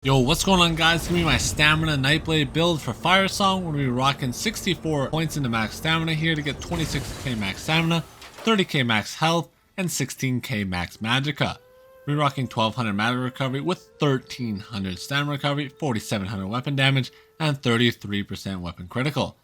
Yo, what's going on, guys? Give me my Stamina Nightblade build for FIRESONG. We're going to be rocking 64 points into max stamina here to get 26k max stamina, 30k max health, and 16k max magicka. We're rocking 1200 magic recovery with 1300 stamina recovery, 4700 weapon damage, and 33% weapon critical.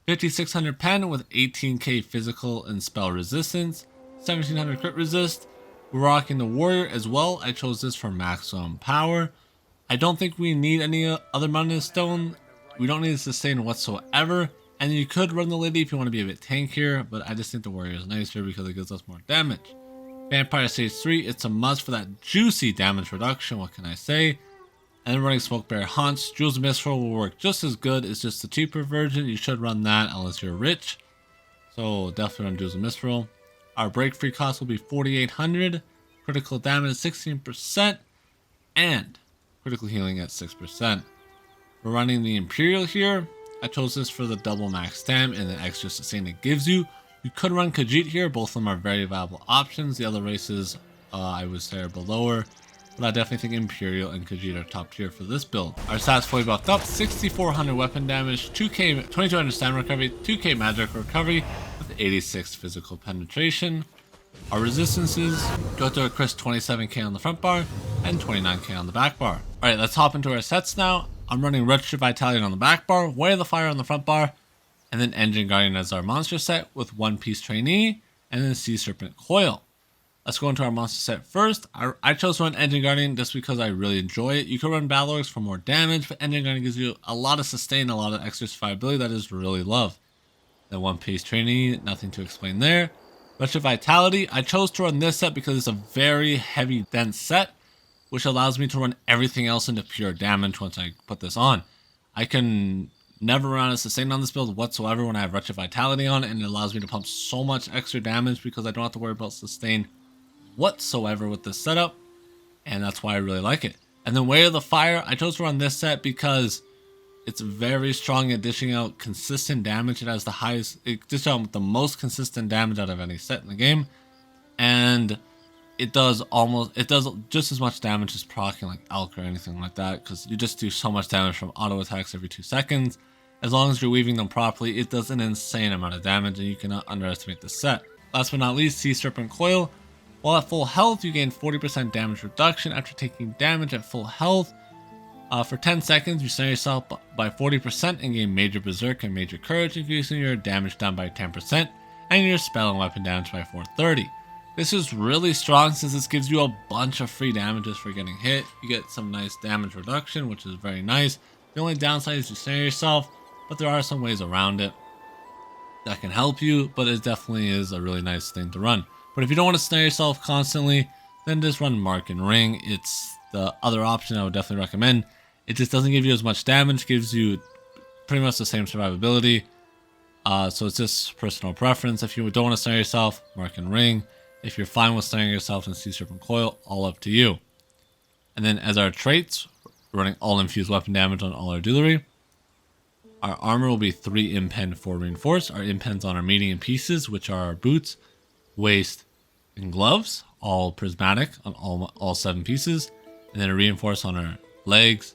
5600 pen with 18k physical and spell resistance, 1700 crit resist. We're rocking the warrior as well. I chose this for maximum power. I don't think we need any other mountain stone. We don't need sustain whatsoever. And you could run the lady if you want to be a bit tankier, but I just think the warrior is nicer because it gives us more damage. Vampire stage 3, it's a must for that juicy damage reduction, what can I say? And then running Smoke Bear Haunts, Jewels of Mistral will work just as good. It's just the cheaper version. You should run that unless you're rich. So definitely run Jewels of Mistral. Our break free cost will be 4800, critical damage 16%, and critical healing at 6%. We're running the Imperial here. I chose this for the double max stam and the extra sustain it gives you. You could run Khajiit here. Both of them are very viable options. The other races I would say are below her, but I definitely think Imperial and Khajiit are top tier for this build. Our stats fully buffed up: 6400 weapon damage, 2200 stamina recovery, 2k magic recovery with 86 physical penetration. Our resistances go to a crisp 27k on the front bar and 29k on the back bar. Alright, let's hop into our sets now. I'm running Retrograde Vitality on the back bar, Way of the Fire on the front bar, and then Engine Guardian as our monster set with One Piece Trainee and then Sea Serpent Coil. Let's go into our monster set first. I chose to run Engine Guardian just because I really enjoy it. You could run Battle Orcs for more damage, but Engine Guardian gives you a lot of sustain, a lot of extra survivability that is really love. Then One Piece Trainee, nothing to explain there. Retrograde Vitality, I chose to run this set because it's a very heavy dense set, which allows me to run everything else into pure damage once I put this on. I can never run a sustain on this build whatsoever when I have Retrograde Vitality on, and it allows me to pump so much extra damage because I don't have to worry about sustain whatsoever with this setup, and that's why I really like it. And then Way of the Fire, I chose to run this set because it's very strong at dishing out consistent damage. It has the highest, it dishes out the most consistent damage out of any set in the game, and it does just as much damage as proccing like Elk or anything like that, because you just do so much damage from auto attacks every 2 seconds. As long as you're weaving them properly, it does an insane amount of damage, and you cannot underestimate this set. Last but not least, Sea Serpent Coil. While at full health, you gain 40% damage reduction after taking damage at full health. For 10 seconds, you snare yourself by 40% and gain Major Berserk and Major Courage, increasing your damage down by 10% and your spell and weapon damage by 430. This is really strong since this gives you a bunch of free damages for getting hit. You get some nice damage reduction, which is very nice. The only downside is you snare yourself, but there are some ways around it that can help you, but it definitely is a really nice thing to run. But if you don't want to snare yourself constantly, then just run Mark and Ring. It's the other option I would definitely recommend. It just doesn't give you as much damage, gives you pretty much the same survivability. So it's just personal preference. If you don't want to snare yourself, Mark and Ring. If you're fine with snaring yourself in Sea Serpent Coil, all up to you. And then as our traits, running all infused weapon damage on all artillery. Our armor will be 3 impen, 4 reinforced. Our impens on our medium pieces, which are our boots, waist, and gloves, all prismatic on all 7 pieces. And then a reinforce on our legs,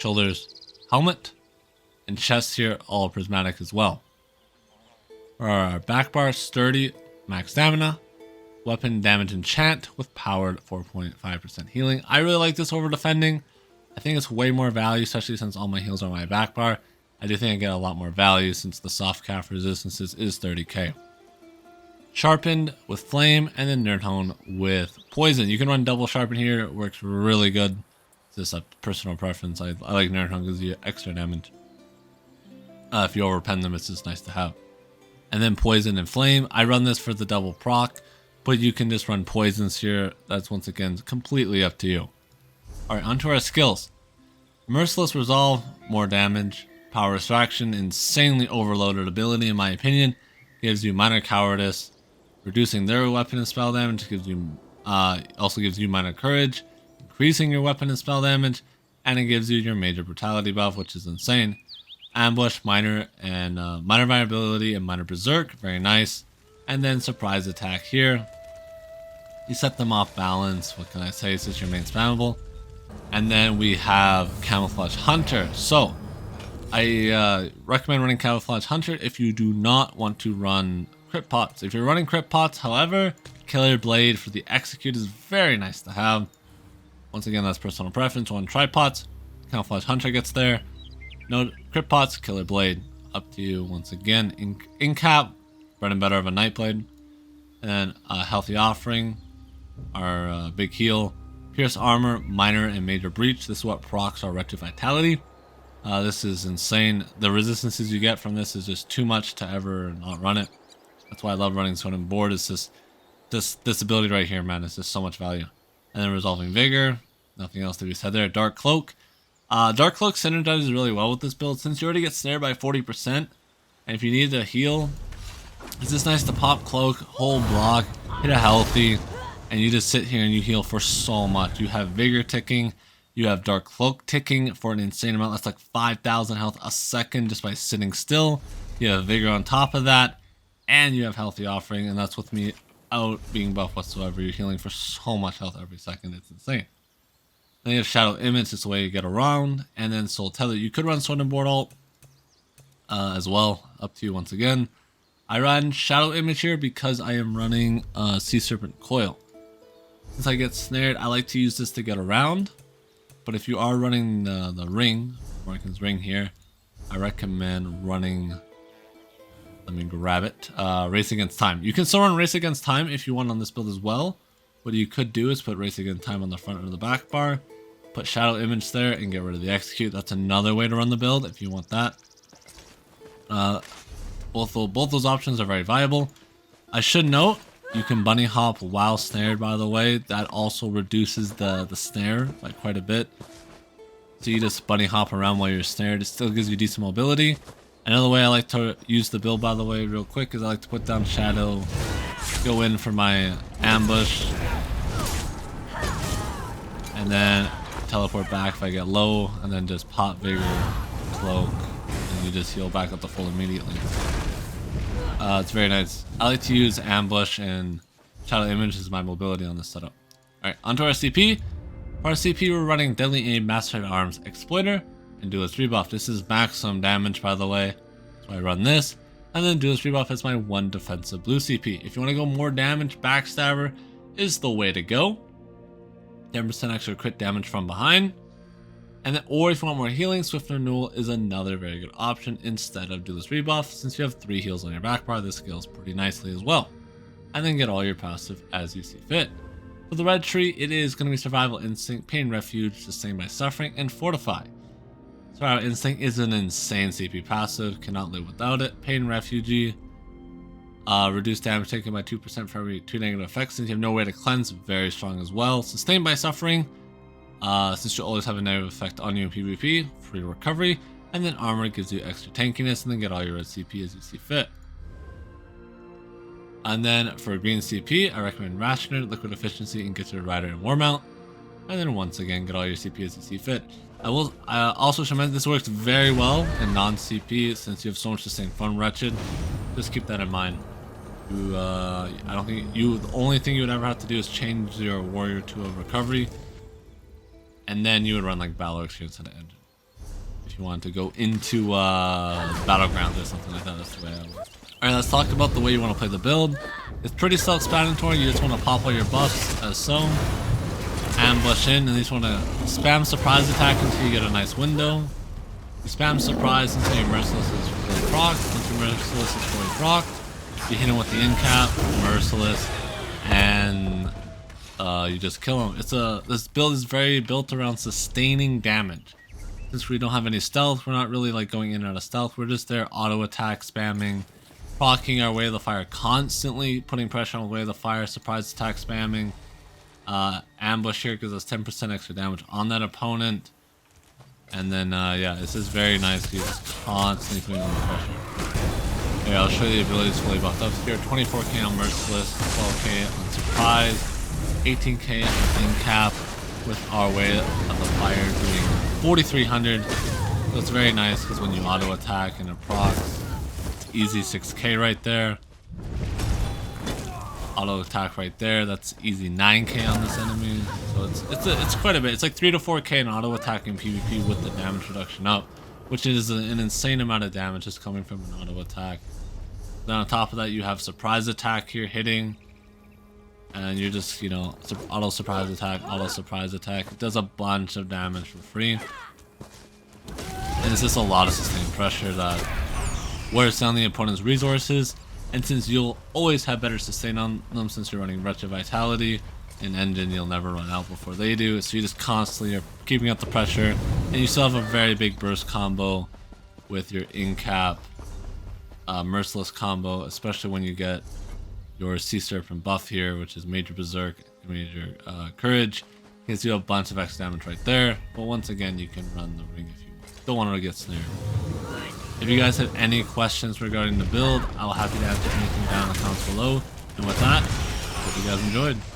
shoulders, helmet, and chest here, all prismatic as well. For our back bar, sturdy, max stamina, weapon damage enchant with powered 4.5% healing. I really like this over defending. I think it's way more value, especially since all my heals are on my back bar. I do think I get a lot more value since the soft calf resistances is 30k. Sharpened with flame, and then Nerdhone with poison. You can run double sharpen here, it works really good. It's just a personal preference. I like Nerdhone, gives you extra damage. If you overpen them, it's just nice to have. And then poison and flame. I run this for the double proc, but you can just run poisons here. That's once again completely up to you. Alright, onto our skills. Merciless Resolve, more damage. Power Extraction, insanely overloaded ability in my opinion. Gives you minor cowardice, reducing their weapon and spell damage. Gives you also gives you minor courage, increasing your weapon and spell damage, and it gives you your major brutality buff, which is insane. Ambush, minor, and minor vulnerability and minor berserk, very nice. And then surprise attack here. You set them off balance. What can I say? It's just your main spammable. And then we have Camouflage Hunter. So I recommend running Camouflage Hunter if you do not want to run crit pots. If you're running crit pots, however, Killer Blade for the execute is very nice to have. Once again, that's personal preference. One try pots, Camouflage Hunter gets there. No crit pots, Killer Blade. Up to you once again. In cap, bread and butter of a Nightblade. And then Healthy Offering, our big heal. Pierce Armor, Minor and Major Breach. This is what procs our Wretched Vitality. This is insane. The resistances you get from this is just too much to ever not run it. That's why I love running Sword and Board. It's just this ability right here, man. It's just so much value. And then Resolving Vigor. Nothing else to be said there. Dark Cloak. Dark Cloak synergizes really well with this build since you already get snared by 40%. And if you need to heal, it's just nice to pop Cloak, hold block, hit a healthy, and you just sit here and you heal for so much. You have Vigor ticking. You have Dark Cloak ticking for an insane amount. That's like 5,000 health a second just by sitting still. You have Vigor on top of that. And you have Healthy Offering. And that's with me out being buff whatsoever. You're healing for so much health every second. It's insane. Then you have Shadow Image. It's the way you get around. And then Soul Tether. You could run Sword and Board ult as well. Up to you once again. I run Shadow Image here because I am running Sea Serpent Coil. Since I get snared, I like to use this to get around. But if you are running the ring, Morrigan's ring here, I recommend running, let me grab it, Race Against Time. You can still run Race Against Time if you want on this build as well. What you could do is put Race Against Time on the front or the back bar, put Shadow Image there and get rid of the execute. That's another way to run the build if you want that. Both those options are very viable. I should note, you can bunny hop while snared, by the way. That also reduces the snare by quite a bit. So you just bunny hop around while you're snared. It still gives you decent mobility. Another way I like to use the build, by the way, real quick, is I like to put down Shadow, go in for my ambush, and then teleport back if I get low, and then just pop Vigor, Cloak, and you just heal back up to full immediately. It's very nice. I like to use Ambush and Shadow Image as my mobility on this setup. Alright, onto our CP. For our CP, we're running Deadly Aim, Master Arms, Exploiter, and Duelist Rebuff. This is maximum damage, by the way. So I run this, and then Duelist Rebuff is my one defensive blue CP. If you want to go more damage, Backstabber is the way to go. 10% extra crit damage from behind. And then, or if you want more healing, Swift Renewal is another very good option instead of Duelist Rebuff. Since you have 3 heals on your back bar, this scales pretty nicely as well. And then get all your passive as you see fit. For the red tree, it is going to be Survival Instinct, Pain Refuge, Sustain by Suffering, and Fortify. Survival Instinct is an insane CP passive, cannot live without it. Pain Refugee, reduce damage taken by 2% for every 2 negative effects. Since you have no way to cleanse, very strong as well. Sustain by Suffering, since you always have a negative effect on you in PvP, free recovery, and then Armor gives you extra tankiness, and then get all your red CP as you see fit. And then for green CP, I recommend Rationer, Liquid Efficiency, and Get Your Rider and War Mount. And then once again, get all your CP as you see fit. I also should mention this works very well in non-CP since you have so much sustain from Wretched. Just keep that in mind. I don't think the only thing you would ever have to do is change your warrior to a recovery. And then you would run like Battle Experience at the end. If you wanted to go into Battleground or something like that, that's the way I would. Alright, let's talk about the way you want to play the build. It's pretty self-explanatory. You just want to pop all your buffs as so. Ambush in, and you just want to spam Surprise Attack until you get a nice window. You spam Surprise until your Merciless is fully procced. Once your Merciless is fully procced, you hit him with the in-cap, Merciless, and you just kill him. This build is very built around sustaining damage. Since we don't have any stealth, we're not really like going in and out of stealth. We're just there auto attack, spamming, proccing our way of the fire, constantly putting pressure on the way of the fire, surprise attack spamming. Ambush here gives us 10% extra damage on that opponent. And then yeah, this is very nice. You just constantly putting on the pressure. Okay, I'll show you the abilities fully buffed up here. 24k on Merciless, 12k on Surprise, 18k on In-Cap, with our way of the fire doing 4,300. So it's very nice because when you auto attack and it procs, it's easy 6k right there. auto attack right there. That's easy 9k on this enemy. So it's quite a bit. It's like 3 to 4k in auto attack in PvP with the damage reduction up, which is an insane amount of damage just coming from an auto attack. Then on top of that, you have surprise attack here hitting, and you're just, you know, auto surprise attack, auto surprise attack. It does a bunch of damage for free, and it's just a lot of sustained pressure that wears down the opponent's resources. And since you'll always have better sustain on them since you're running Wretched Vitality, in engine you'll never run out before they do, so you just constantly are keeping up the pressure, and you still have a very big burst combo with your in-cap merciless combo, especially when you get your Sea Serpent buff here, which is Major Berserk and Major Courage. Gives you a bunch of X damage right there, but once again you can run the ring if you don't want to get snared. If you guys have any questions regarding the build, I'll happy to answer anything down in the comments below. And with that, hope you guys enjoyed.